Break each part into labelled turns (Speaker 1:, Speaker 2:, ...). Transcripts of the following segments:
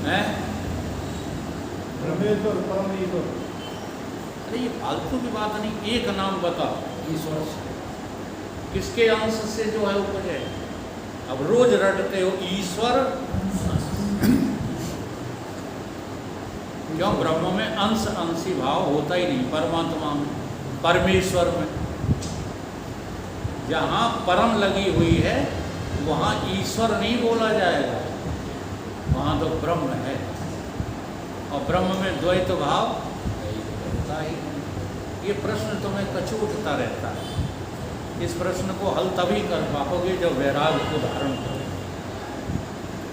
Speaker 1: हैं?
Speaker 2: ब्रह्मेश्वर परम ईश्वर।
Speaker 1: अरे ये फालतू की बात नहीं, एक नाम बताओ ईश्वर से, किसके अंश से जो है उपजे। अब रोज रटते हो ईश्वर, क्यों? ब्रह्म में अंश अंशी भाव होता ही नहीं, परमात्मा में, परमेश्वर में। जहाँ परम लगी हुई है वहाँ ईश्वर नहीं बोला जाएगा, वहाँ तो ब्रह्म है। और ब्रह्म में द्वैत भाव होता ही नहीं। ये प्रश्न तुम्हें कछु उठता रहता है। इस प्रश्न को हल तभी कर पाओगे जब वैराग को धारण करो।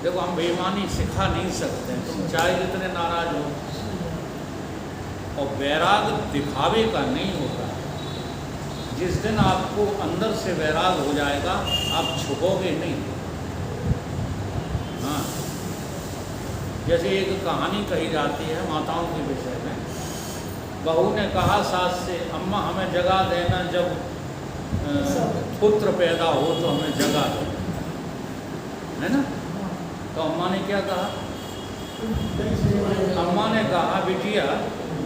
Speaker 1: देखो हम बेईमानी सिखा नहीं सकते, तुम चाहे जितने नाराज हो, और वैराग दिखावे का नहीं होता। जिस दिन आपको अंदर से वैराग हो जाएगा आप छुपोगे नहीं। हाँ, जैसे एक कहानी कही जाती है माताओं के विषय में। बहू ने कहा सास से, अम्मा हमें जगा देना, जब पुत्र पैदा हो तो हमें जगा दो, है ना? तो अम्मा ने क्या कहा? अम्मा ने कहा, बिटिया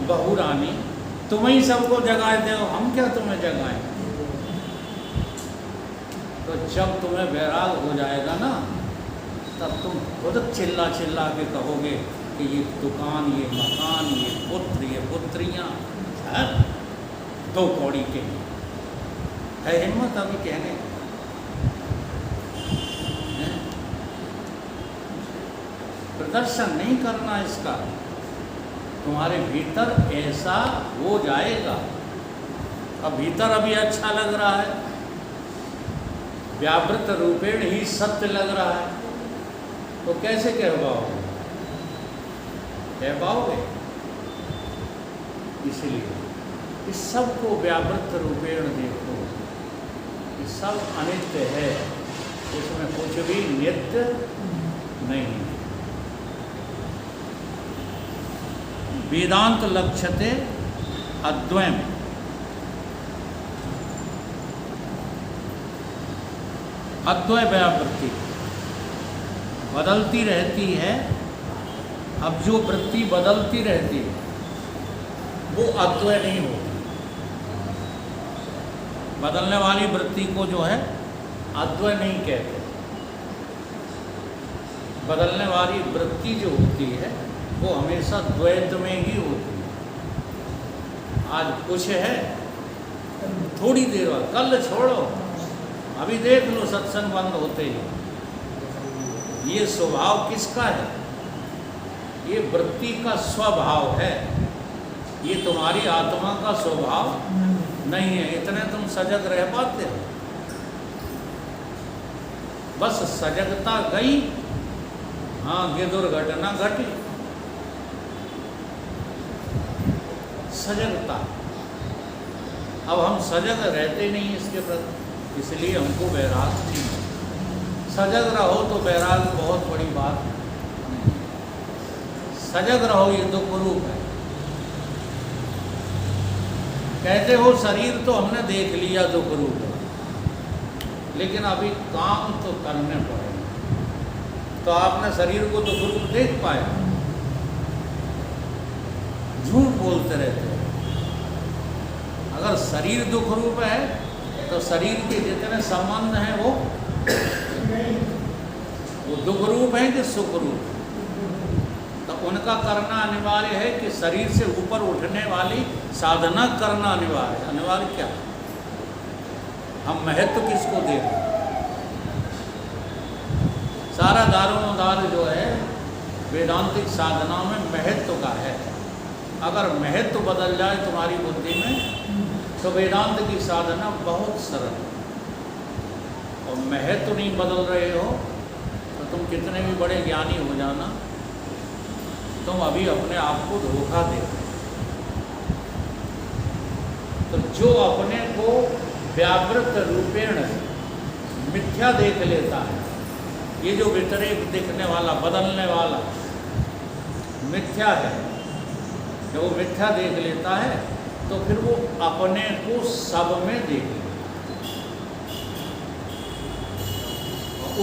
Speaker 1: बहू रानी तुम ही सबको जगाए दो, हम क्या तुम्हें जगाएं। तो जब तुम्हें वैराग हो जाएगा ना, तब तुम खुद चिल्ला चिल्ला के कहोगे कि ये दुकान, ये मकान, ये पुत्र, ये पुत्रियाँ, दो कौड़ी के है हिम्मत अभी कहने। प्रदर्शन नहीं करना इसका, तुम्हारे भीतर ऐसा हो जाएगा। अब भीतर अभी अच्छा लग रहा है, व्यावृत रूपेण ही सत्य लग रहा है, तो कैसे कह पाओगे? कह पाओगे? इसलिए इस सब को व्यावृत रूपेण देखो, ये सब अनित्य है, इसमें कुछ भी नित्य नहीं। वेदांत लक्ष्यते अद्वयम्, अद्वय व्यावृत्ति बदलती रहती है। अब जो वृत्ति बदलती रहती है वो अद्वय नहीं होती। बदलने वाली वृत्ति को जो है अद्वय नहीं कहते। बदलने वाली वृत्ति जो होती है वो हमेशा द्वैत में ही होती है। आज कुछ है, थोड़ी देर बाद, कल छोड़ो, अभी देख लो सत्संग बंद होते ही। ये स्वभाव किसका है? ये वृत्ति का स्वभाव है, ये तुम्हारी आत्मा का स्वभाव नहीं है। इतने तुम सजग रह पाते हो? बस सजगता गई, हाँ ये दुर्घटना घटी। सजगता, अब हम सजग रहते नहीं इसके प्रति, इसलिए हमको वैराग नहीं है। सजग रहो तो वैराग बहुत बड़ी बात है। सजग रहो, ये दुख रूप है। कहते हो शरीर तो हमने देख लिया दुख रूप है, लेकिन अभी काम तो करने पड़ेगा। तो आपने शरीर को दुख रूप देख पाया? झूठ बोलते रहते हो। अगर शरीर दुख रूप है तो शरीर के जितने संबंध हैं वो दुख रूप हैं कि सुख रूप? तो उनका करना अनिवार्य है कि शरीर से ऊपर उठने वाली साधना करना अनिवार्य है। अनिवार्य क्या? हम महत्व किसको दे रहे हैं? सारा दारोमदार जो है वेदांतिक साधना में महत्व का है। अगर महत्व बदल जाए तुम्हारी बुद्धि में तो वेदांत की साधना बहुत सरल है। और महत्व नहीं बदल रहे हो तो तुम कितने भी बड़े ज्ञानी हो जाना, तुम अभी अपने आप को धोखा दे रहे हो। तो जो अपने को व्यावृत रूपेण मिथ्या देख लेता है, ये जो व्यतिरेक दिखने वाला, बदलने वाला मिथ्या है, जब वो मिथ्या देख लेता है तो फिर वो अपने को सब में देख लेता है।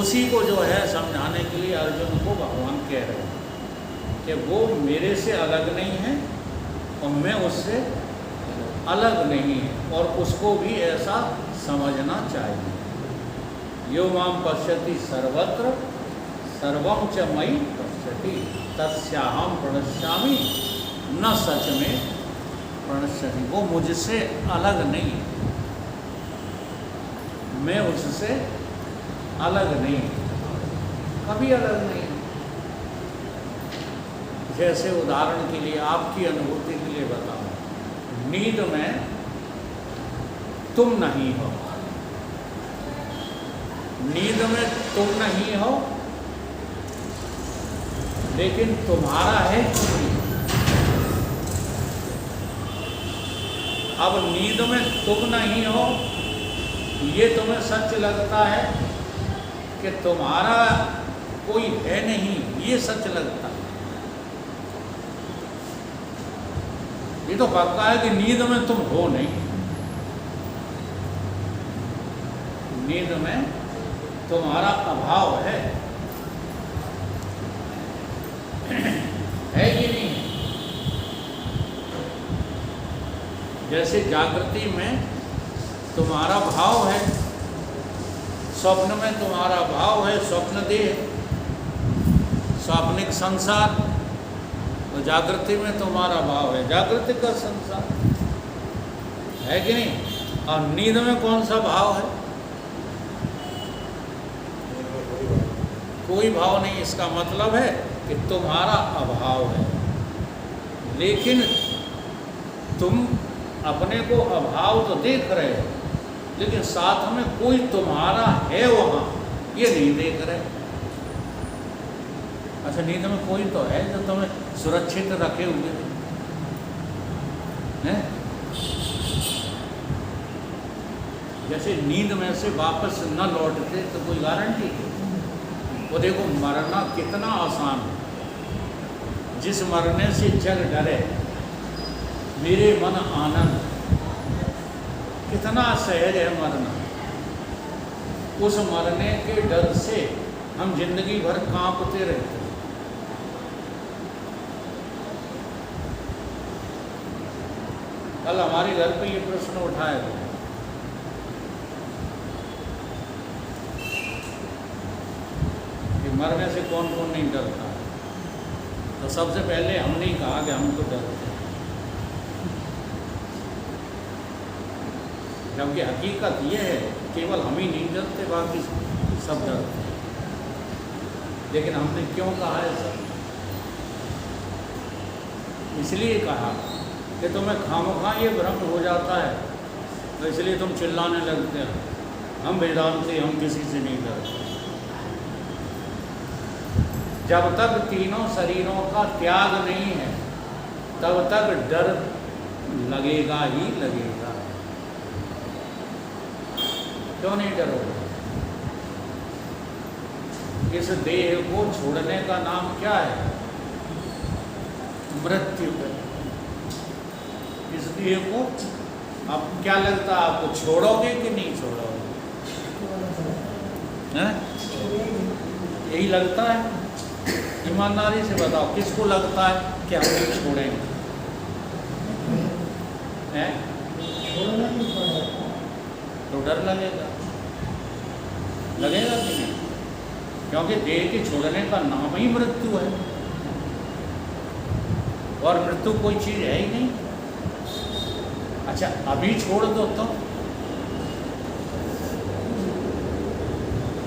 Speaker 1: उसी को जो है समझाने के लिए अर्जुन को भगवान कह रहे हैं कि वो मेरे से अलग नहीं है और मैं उससे अलग नहीं है, और उसको भी ऐसा समझना चाहिए। यो माम पश्यति सर्वत्र सर्वं च मयि पश्यति तस्याहं प्रणश्यामि न सच में प्रणश्यति। वो मुझसे अलग नहीं है, मैं उससे अलग नहीं, कभी अलग नहीं। जैसे उदाहरण के लिए, आपकी अनुभूति के लिए बताऊं, नींद में तुम नहीं हो, नींद में तुम नहीं हो, लेकिन तुम्हारा है कोई। अब नींद में तुम नहीं हो, ये तुम्हें सच लगता है कि तुम्हारा कोई है नहीं, ये सच लगता है। ये तो पक्का है कि नींद में तुम हो नहीं, नींद में तुम्हारा अभाव है कि नहीं? जैसे जागृति में तुम्हारा भाव है, स्वप्न में तुम्हारा भाव है, स्वप्न देह, स्वाप्निक संसार, तो जागृति में तुम्हारा भाव है, जागृति का संसार है कि नहीं? और नींद में कौन सा भाव है? कोई भाव नहीं। इसका मतलब है कि तुम्हारा अभाव है, लेकिन तुम अपने को अभाव तो देख रहे हो, लेकिन साथ में कोई तुम्हारा है वहाँ, ये नहीं देख रहे। अच्छा, नींद में कोई तो है जो तुम्हें सुरक्षित रखे हुए हैं। जैसे नींद में से वापस न लौटते तो कोई गारंटी है? वो देखो, मरना कितना आसान है। जिस मरने से जग डरे मेरे मन आनंद, कितना सहज है मरना। उस मरने के डर से हम जिंदगी भर कांपते रहते हैं। कल हमारे घर पे ये प्रश्न उठाया गया कि मरने से कौन कौन नहीं डरता है, तो सबसे पहले हमने ही कहा कि हम तो डरते हैं, जबकि हकीकत ये है केवल हम ही नहीं डरते, बाकी सब डरते हैं। लेकिन हमने क्यों कहा है सब? इसलिए कहा कि तुम्हें खामोखा ये भ्रम हो जाता है, तो इसलिए तुम चिल्लाने लगते हैं हम वेदांती, हम किसी से नहीं डरते। जब तक तीनों शरीरों का त्याग नहीं है तब तक डर लगेगा ही लगेगा। क्यों नहीं डरोगे? इस देह को छोड़ने का नाम क्या है? मृत्यु। इस देह को अब क्या लगता है आपको, छोड़ोगे कि नहीं छोड़ोगे? यही लगता है? ईमानदारी से बताओ, किसको लगता है कि हम नहीं छोड़ेंगे? तो डर लगेगा, लगेगा कि नहीं? क्योंकि देह के छोड़ने का नाम ही मृत्यु है, और मृत्यु कोई चीज़ है ही नहीं। अच्छा, अभी छोड़ दो तो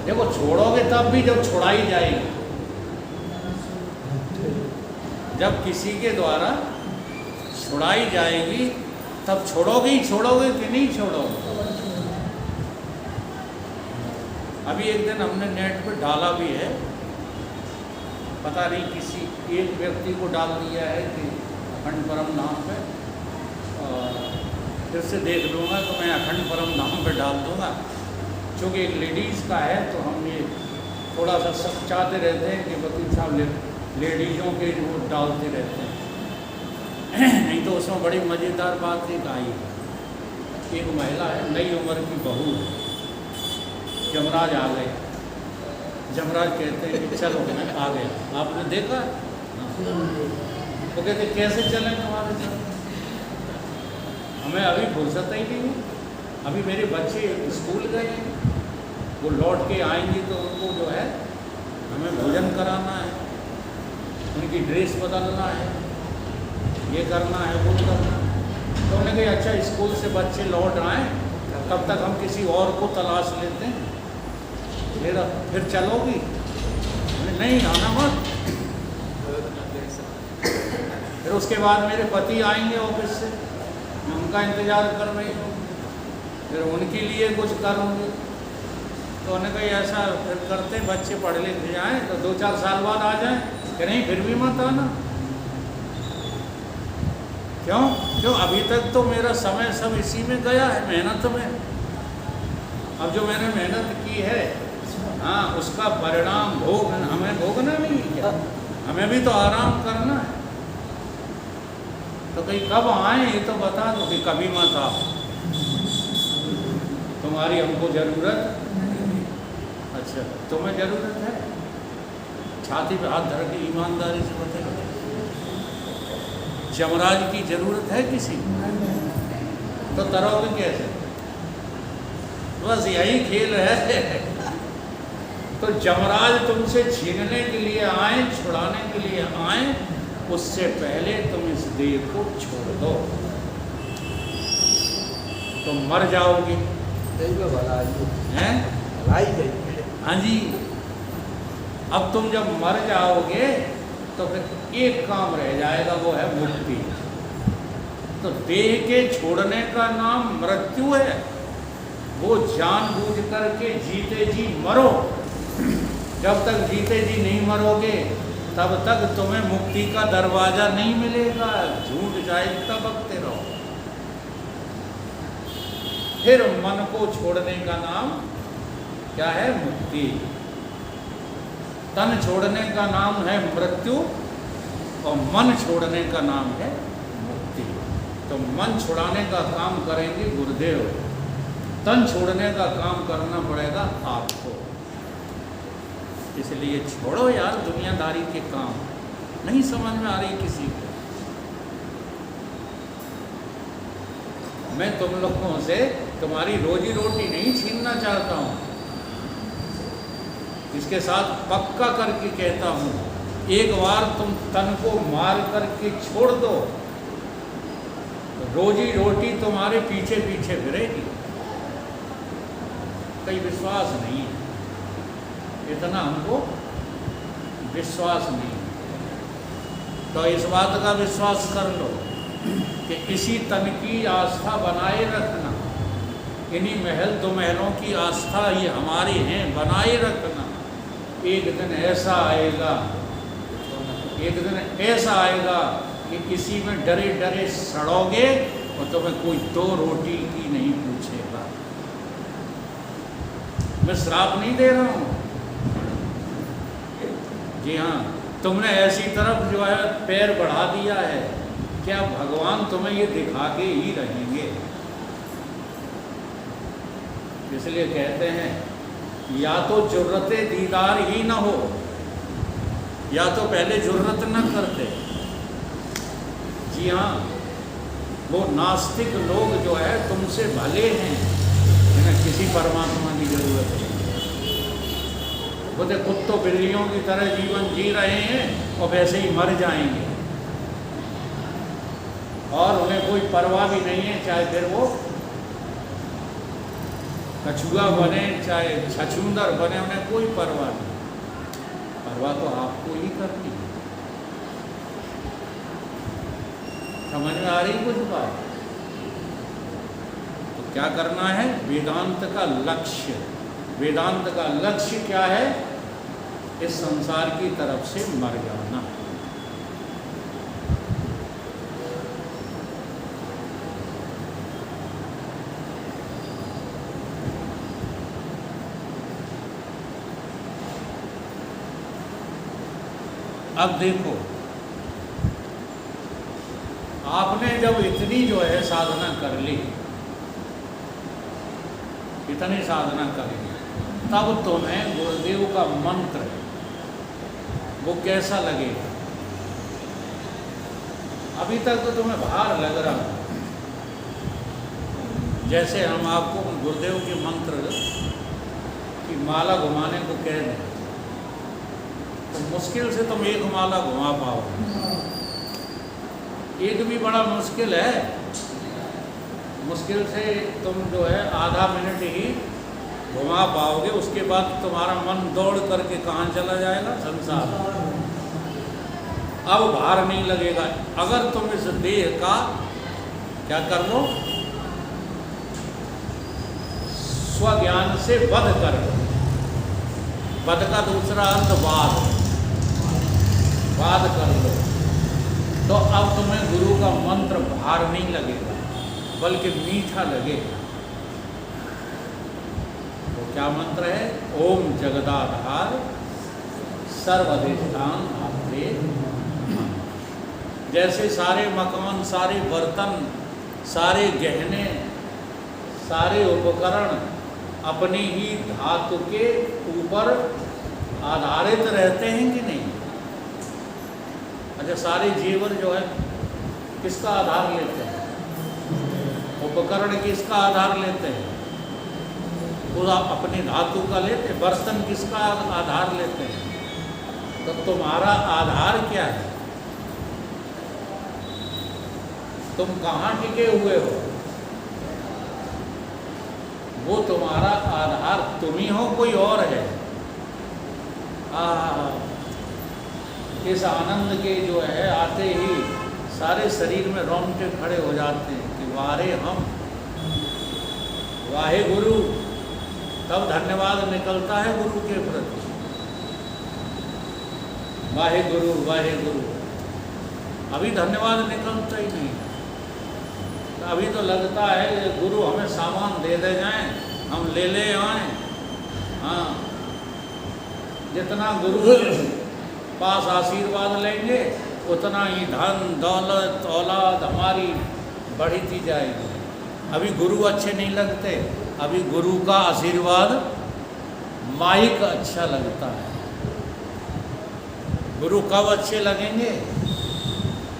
Speaker 1: देखो, छोड़ोगे तब भी जब छुड़ाई जाएगी, जब किसी के द्वारा छुड़ाई जाएगी तब छोड़ोगे ही छोड़ोगे कि नहीं छोड़ोगे? अभी एक दिन हमने नेट पे डाला भी है, पता नहीं किसी एक व्यक्ति को डाल दिया है कि अखंड परम नाम पे, और फिर से देख लूँगा तो मैं अखंड परम नाम पे डाल दूँगा। चूँकि एक लेडीज़ का है तो हम ये थोड़ा सा सब चाहते रहते हैं कि वकील साहब लेडीज़ों के वो डालते रहते हैं। नहीं तो उसमें बड़ी मज़ेदार बात एक आई है। एक महिला है, नई उम्र की बहू है, यमराज आ गए, जमराज कहते हैं कि चलो मैं आ गया, आपने देखा? वो कहते कैसे चलें तुम्हारे साथ, हमें अभी फुर्सत ही नहीं है, अभी मेरे बच्चे स्कूल गए हैं, वो लौट के आएंगे तो उनको जो है हमें भोजन कराना है, उनकी ड्रेस बदलना है, ये करना है, वो करना है। तो उन्होंने कहा अच्छा स्कूल से बच्चे लौट आए तब तक हम किसी और को तलाश लेते हैं, फिर चलोगी? नहीं आना मत। फिर उसके बाद मेरे पति आएंगे ऑफिस से, मैं उनका इंतज़ार कर रही हूँ, फिर उनके लिए कुछ करूँगी। तो उन्होंने कहा ऐसा फिर करते बच्चे पढ़ लिख जाएँ तो 2-4 साल बाद आ जाएँ, कि नहीं फिर भी मत आना। क्यों? अभी तक तो मेरा समय सब इसी में गया है, मेहनत में। अब जो मैंने मेहनत की है, हाँ, उसका परिणाम हमें भोगना नहीं है क्या? हमें भी तो आराम करना है। तो कहीं कब आए ये तो बता दो, कि कभी मत आओ, तुम्हारी हमको ज़रूरत। अच्छा तुम्हें ज़रूरत है? छाती पे हाथ धर के ईमानदारी से बताइए, जमराज की ज़रूरत है किसी को? तो तरोगे कैसे? बस यही खेल है। तो जमराज तुमसे छीनने के लिए आए, छुड़ाने के लिए आए, उससे पहले तुम इस देह को छोड़ दो, तुम मर जाओगे। हैं? हाँ जी। अब तुम जब मर जाओगे तो फिर एक काम रह जाएगा, वो है मुक्ति। तो देह के छोड़ने का नाम मृत्यु है। वो जानबूझ करके जीते जी मरो। जब तक जीते जी नहीं मरोगे तब तक तुम्हें मुक्ति का दरवाजा नहीं मिलेगा। झूठ जायजता बकते रहो। फिर मन को छोड़ने का नाम क्या है? मुक्ति। तन छोड़ने का नाम है मृत्यु और मन छोड़ने का नाम है मुक्ति। तो मन छुड़ाने का काम करेंगे गुरुदेव, तन छोड़ने का काम करना पड़ेगा आपको। इसलिए छोड़ो यार दुनियादारी के काम, नहीं समझ में आ रही किसी को। मैं तुम लोगों से तुम्हारी रोजी रोटी नहीं छीनना चाहता हूँ, इसके साथ पक्का करके कहता हूँ, एक बार तुम तन को मार करके छोड़ दो, रोजी रोटी तुम्हारे पीछे पीछे फिरेगी। कहीं विश्वास नहीं है, इतना हमको विश्वास नहीं है। तो इस बात का विश्वास कर लो कि इसी तन की आस्था बनाए रखना, इन्हीं महल दो महलों की आस्था ये हमारे हैं, बनाए रखना। एक दिन ऐसा आएगा, एक दिन ऐसा आएगा कि इसी में डरे डरे सड़ोगे और तुम्हें कोई 2 रोटी की नहीं पूछेगा। मैं श्राप नहीं दे रहा हूँ, जी हाँ, तुमने ऐसी तरफ जो है पैर बढ़ा दिया है, क्या भगवान तुम्हें ये दिखा के ही रहेंगे। इसलिए कहते हैं या तो जुर्रते दीदार ही ना हो, या तो पहले जुर्रत न करते। जी हाँ, वो नास्तिक लोग जो है तुमसे भले हैं, इन्हें किसी परमात्मा की जरूरत नहीं। वो तो कुत्तों बिल्लियों की तरह जीवन जी रहे हैं और वैसे ही मर जाएंगे, और उन्हें कोई परवाह भी नहीं है, चाहे फिर वो कछुआ बने चाहे छछूंदर बने, उन्हें कोई परवाह नहीं। परवाह तो आपको ही करनी है। समझ में आ रही कुछ बात? तो क्या करना है? वेदांत का लक्ष्य, वेदांत का लक्ष्य क्या है? इस संसार की तरफ से मर जाना। अब देखो, आपने जब इतनी जो है साधना कर ली, इतनी साधना कर ली, तब तुम्हें गुरुदेव का मंत्र वो कैसा लगेगा। अभी तक तो तुम्हें भार लग रहा है। जैसे हम आपको गुरुदेव के मंत्र की माला घुमाने को कह दें तो मुश्किल से तुम एक माला घुमा पाओ, एक भी बड़ा मुश्किल है। मुश्किल से तुम जो है आधा मिनट ही घुमा पाओगे, उसके बाद तुम्हारा मन दौड़ करके कहाँ चला जाएगा, संसार। अब भार नहीं लगेगा। अगर तुम इस देह का क्या कर लो, स्वज्ञान से वध कर लो। वध का दूसरा अर्थ वाद कर लो, तो अब तुम्हें गुरु का मंत्र भार नहीं लगेगा, बल्कि मीठा लगेगा। तो क्या मंत्र है? ओम जगदाधार सर्वधिष्ठान धात्रे। जैसे सारे मकान, सारे बर्तन, सारे गहने, सारे उपकरण अपनी ही धातु के ऊपर आधारित रहते हैं कि नहीं? अच्छा, सारे जेवर जो है किसका आधार लेते हैं? उपकरण किसका आधार लेते हैं? वो आप अपनी धातु का लेते हैं। बर्तन किसका आधार लेते हैं? तो तुम्हारा आधार क्या है? तुम कहाँ टिके हुए हो? वो तुम्हारा आधार तुम ही हो, कोई और है? इस आनंद के जो है आते ही सारे शरीर में रोंगटे खड़े हो जाते हैं कि वारे हम, वाहे गुरु। तब धन्यवाद निकलता है गुरु के प्रति। वाहे गुरु, वाहे गुरु। अभी धन्यवाद निकलता ही नहीं। अभी तो लगता है गुरु हमें सामान दे जाएं, हम ले आएं। हाँ, जितना गुरु पास आशीर्वाद लेंगे उतना ही धन दौलत औलाद हमारी बढ़ती जाएगी। अभी गुरु अच्छे नहीं लगते, अभी गुरु का आशीर्वाद माइक अच्छा लगता है। गुरु कब अच्छे लगेंगे?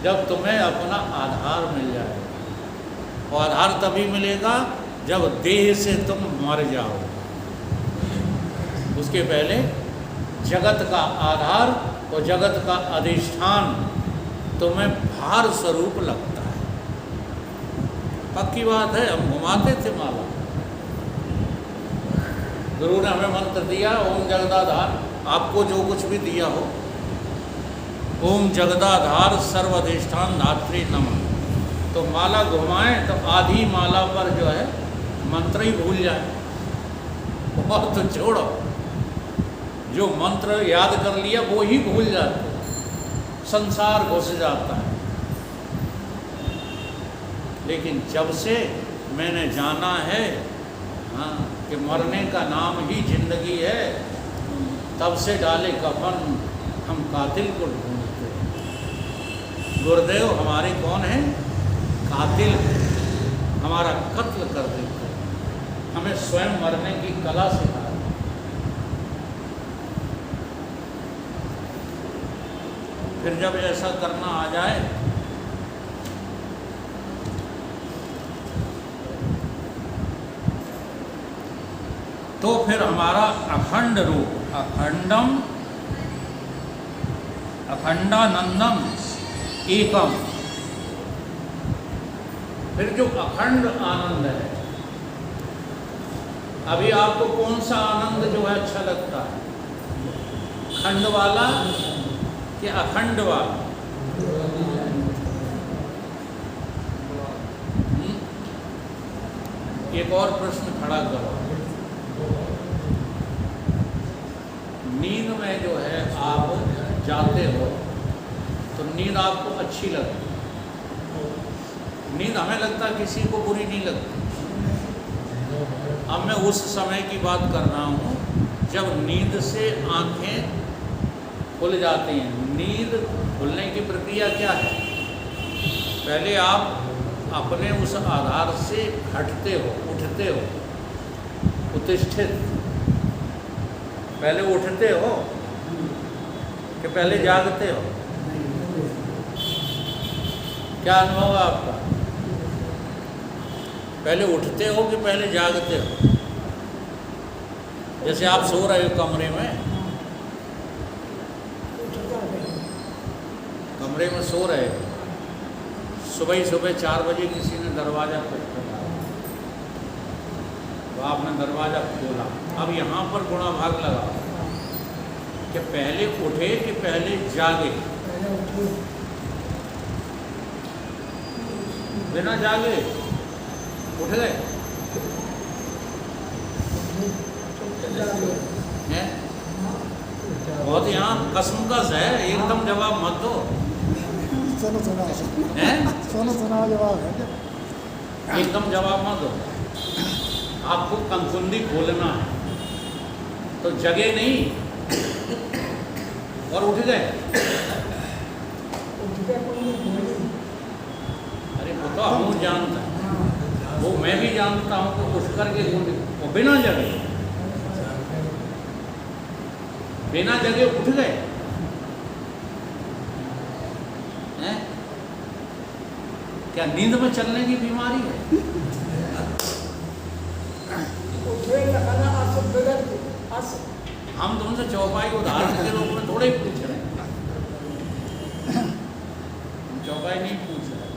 Speaker 1: जब तुम्हें अपना आधार मिल जाएगा। और आधार तभी मिलेगा जब देह से तुम मर जाओ। उसके पहले जगत का आधार और जगत का अधिष्ठान तुम्हें भार स्वरूप लगता है। पक्की बात है, हम घुमाते थे माला। गुरु ने हमें मंत्र दिया ओम जगदाधार, आपको जो कुछ भी दिया हो, ओम जगदाधार सर्वधिष्ठान धात्री नमः। तो माला घुमाएं तो आधी माला पर जो है मंत्र ही भूल जाए। और तो छोड़ो, जो मंत्र याद कर लिया वो ही भूल जाते, संसार घुस जाता है। लेकिन जब से मैंने जाना है हाँ कि मरने का नाम ही जिंदगी है, तब से डाले कफन हम कातिल को ढूंढते हैं। गुरुदेव हमारे कौन है? कातिल है, हमारा कत्ल कर देते हैं, हमें स्वयं मरने की कला सिखा। फिर जब ऐसा करना आ जाए तो फिर हमारा अखंड रूप, अखंडम अखंडानंदम एकम, फिर जो अखंड आनंद है। अभी आपको कौन सा आनंद जो है अच्छा लगता है? खंड वाला कि अखंड वाला? एक और प्रश्न खड़ा करो। नींद में जो है आप जाते हो तो नींद आपको अच्छी लगती है। नींद हमें लगता किसी को बुरी नहीं लगती। अब मैं उस समय की बात कर रहा हूँ जब नींद से आंखें खुल जाती हैं। नींद खुलने की प्रक्रिया क्या है? पहले आप अपने उस आधार से हटते हो, उठते हो, प्रतिष्ठित, पहले उठते हो कि पहले जागते हो? क्या अनुभव है आपका? पहले उठते हो कि पहले जागते हो? जैसे आप सो रहे हो कमरे में, कमरे में सो रहे हो, सुबह 4 बजे किसी ने दरवाज़ा खटखटाया, तो आपने दरवाज़ा खोला। अब यहाँ पर गुणा भाग लगा कि पहले उठे कि पहले जागे? बिना जागे उठ गए हैं? बहुत यहाँ कसमकस है, एकदम जवाब मत दो।
Speaker 2: सुना जवाब है,
Speaker 1: एकदम जवाब मत दो। आपको कंकुंडी खोलना है, तो जगे नहीं और उठ गए। अरे वो तो हम जानता है, वो मैं भी जानता हूँ कि उठ करके वो बिना जगे, बिना जगे उठ गए हैं? क्या नींद में चलने की बीमारी है? हम तुमसे चौपाई उदाहरण के रूप में थोड़े ही पूछ रहे हैं, चौपाई नहीं पूछ रहे।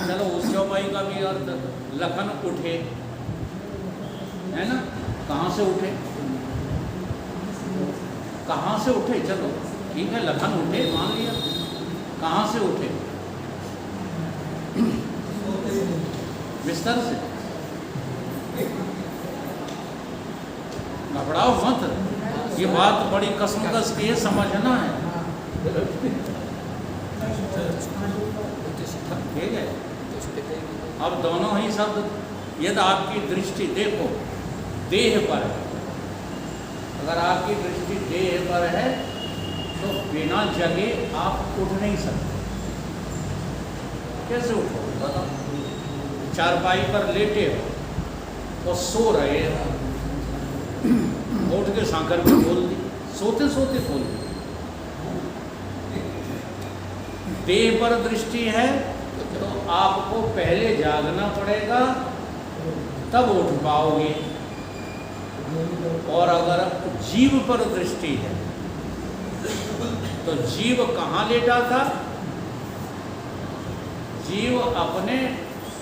Speaker 1: चलो उस चौपाई का भी अर्थ, लखन उठे, है ना? कहाँ से उठे? कहाँ से उठे? चलो ठीक है, लखन उठे मान लिया, कहाँ से उठे? बिस्तर से। घबराओ मत, ये बात बड़ी कसमकस की है, समझना है, ठीक है? अब दोनों ही शब्द यदि आपकी दृष्टि देखो देह पर है, अगर आपकी दृष्टि देह पर है तो बिना जगे आप उठ नहीं सकते। कैसे उठो बताओ? चारपाई पर लेटे हो और सो रहे हो, उठ के सांकर भी खोल दी, सोते सोते खोल दी। देह पर दृष्टि है तो आपको पहले जागना पड़ेगा, तब उठ पाओगे। और अगर जीव पर दृष्टि है तो जीव कहाँ लेटा था? जीव अपने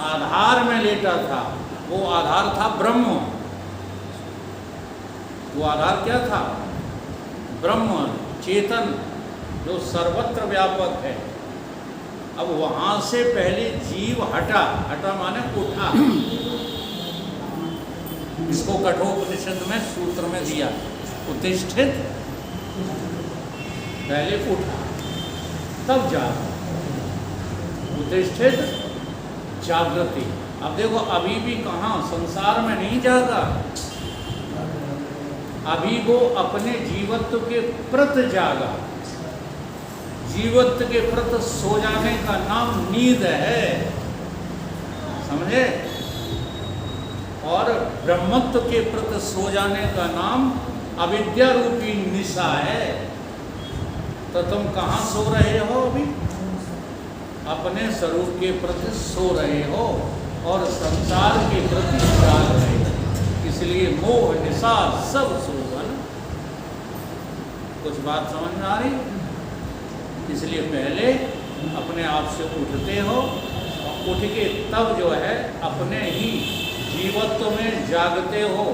Speaker 1: आधार में लेटा था। वो आधार था ब्रह्म। वो आधार क्या था? ब्रह्म, चेतन, जो सर्वत्र व्यापक है। अब वहां से पहले जीव हटा, हटा माने उठा। इसको कठोपनिषद में सूत्र में दिया, उत्तिष्ठित, पहले उठा तब जागा, उत्तिष्ठित जागृति। अब देखो अभी भी कहाँ, संसार में नहीं जागा, अभी वो अपने जीवत्व के प्रत जागा। जीवत्व के प्रत सो जाने का नाम नींद है, समझे? और ब्रह्मत्व के प्रति सो जाने का नाम अविद्या रूपी निशा है। तो तुम कहाँ सो रहे हो? अभी अपने स्वरूप के प्रति सो रहे हो और संसार के प्रति जाग रहे हो। इसलिए मोह निशा सब सोवन। कुछ बात समझ में आ रही? इसलिए पहले अपने आप से उठते हो, उठ के तब जो है अपने ही जीवत्व में जागते हो।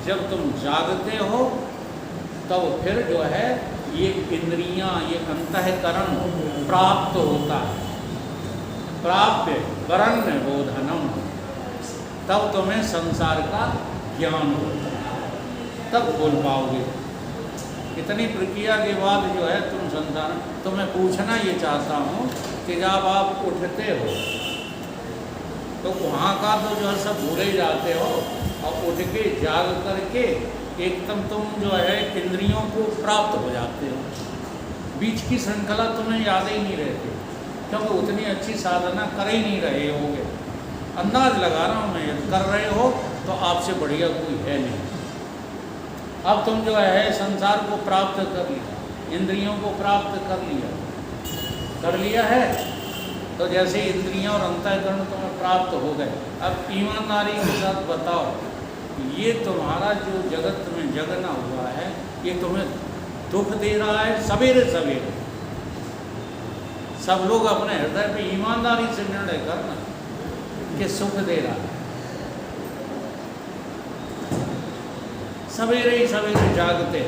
Speaker 1: जब तुम जागते हो तब फिर जो है ये इंद्रियां, ये अंतःकरण प्राप्त होता है। प्राप्य वरण्य बोधनम, तब तुम्हें संसार का ज्ञान होता है, तब बोल पाओगे। इतनी प्रक्रिया के बाद जो है तुम संसार, तो मैं पूछना ये चाहता हूँ कि जब आप उठते हो तो वहाँ का तो जो है सब भूल ही जाते हो, और उठ के जाग करके एकदम तुम जो है इंद्रियों को प्राप्त हो जाते हो। बीच की श्रृंखला तुम्हें याद ही नहीं रहती, क्योंकि उतनी अच्छी साधना कर ही नहीं रहे होगे। अंदाज लगा रहा हूँ मैं, कर रहे हो तो आपसे बढ़िया कोई है नहीं। अब तुम जो है संसार को प्राप्त कर लिया, इंद्रियों को प्राप्त कर लिया है, तो जैसे इंद्रियां और अंतःकरण तुम्हें प्राप्त हो गए, अब ईमानदारी के साथ बताओ, ये तुम्हारा जो जगत में जगना हुआ है, ये तुम्हें दुख दे रहा है? सवेरे सवेरे सब लोग अपने हृदय पे ईमानदारी से निर्णय करना कि सुख दे रहा है। सवेरे ही सवेरे जागते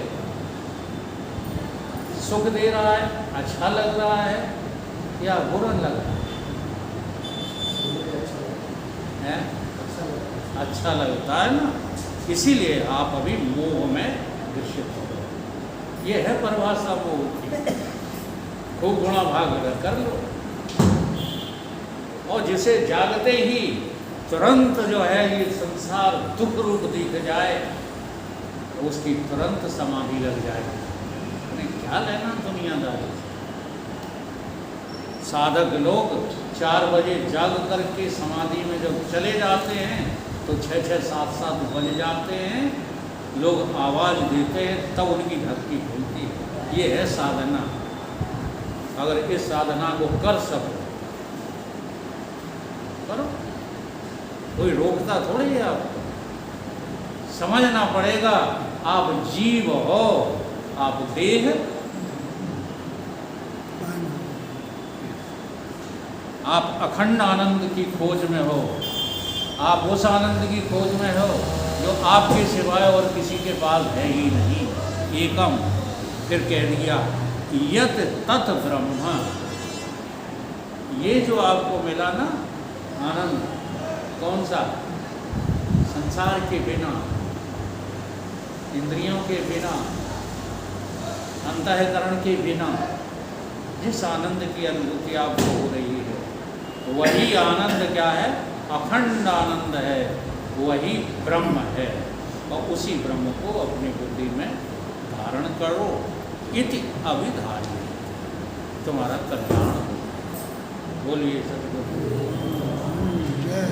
Speaker 1: सुख दे रहा है, अच्छा लग रहा है या बुरा लग रहा है? अच्छा लगता है ना, इसीलिए आप अभी मोह में ग्रसित हो गए। ये है परिभाषा मोह की। खूब गुणा भाग अगर कर लो, और जिसे जागते ही तुरंत जो है ये संसार दुख रूप दिख जाए, तो उसकी तुरंत समाधि लग जाएगी। उन्हें क्या लेना दुनियादारी से? साधक लोग 4 बजे जाग करके समाधि में जब चले जाते हैं तो 6-6, 7-7 बज जाते हैं, लोग आवाज़ देते हैं, तब उनकी धरती खुलती है। ये है साधना। अगर इस साधना को कर सको करो, कोई रोकता थोड़ी है आपको। समझना पड़ेगा आप जीव हो, आप देह, आप अखंड आनंद की खोज में हो, आप उस आनंद की खोज में हो जो आपके सिवाय और किसी के पास है ही नहीं। एकम, फिर कह दिया यत तत् ब्रह्म। ये जो आपको मिला ना आनंद, कौन सा? संसार के बिना, इंद्रियों के बिना, अंतःकरण के बिना जिस आनंद की अनुभूति आपको हो रही है, वही आनंद क्या है? अखंड आनंद है, वही ब्रह्म है। और उसी ब्रह्म को अपनी बुद्धि में धारण करो, इति अभिधार्य, तुम्हारा कल्याण हो। बोलिए सतगुरु।
Speaker 2: जय